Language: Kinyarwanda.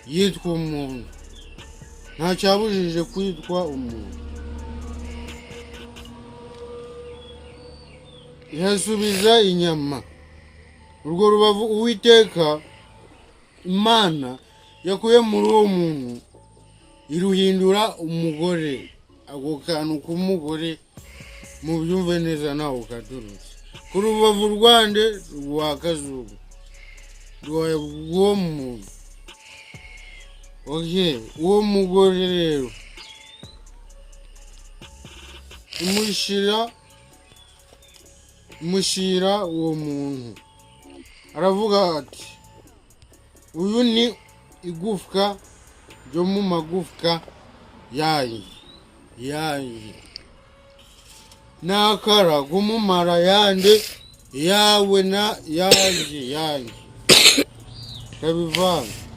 yitwa umuntu, nta cyabujije kwitwa umuntu. Ihasubiza inyama. Urwo rubavu Uwiteka Imana yakuye muri uwo muntu iruhindura umugore. Ako kantu k'umugore mubyumve neza nawe katurutse ku rubavu rwande rwa Kazuba rw'uwo muntu. Uwo mugore rero imushyira uwo muntu, aravuga ati uyu ni igufwa ryo mu magufwa yanjye n'akara k'umumara yande yawe na yanjye kabivanga.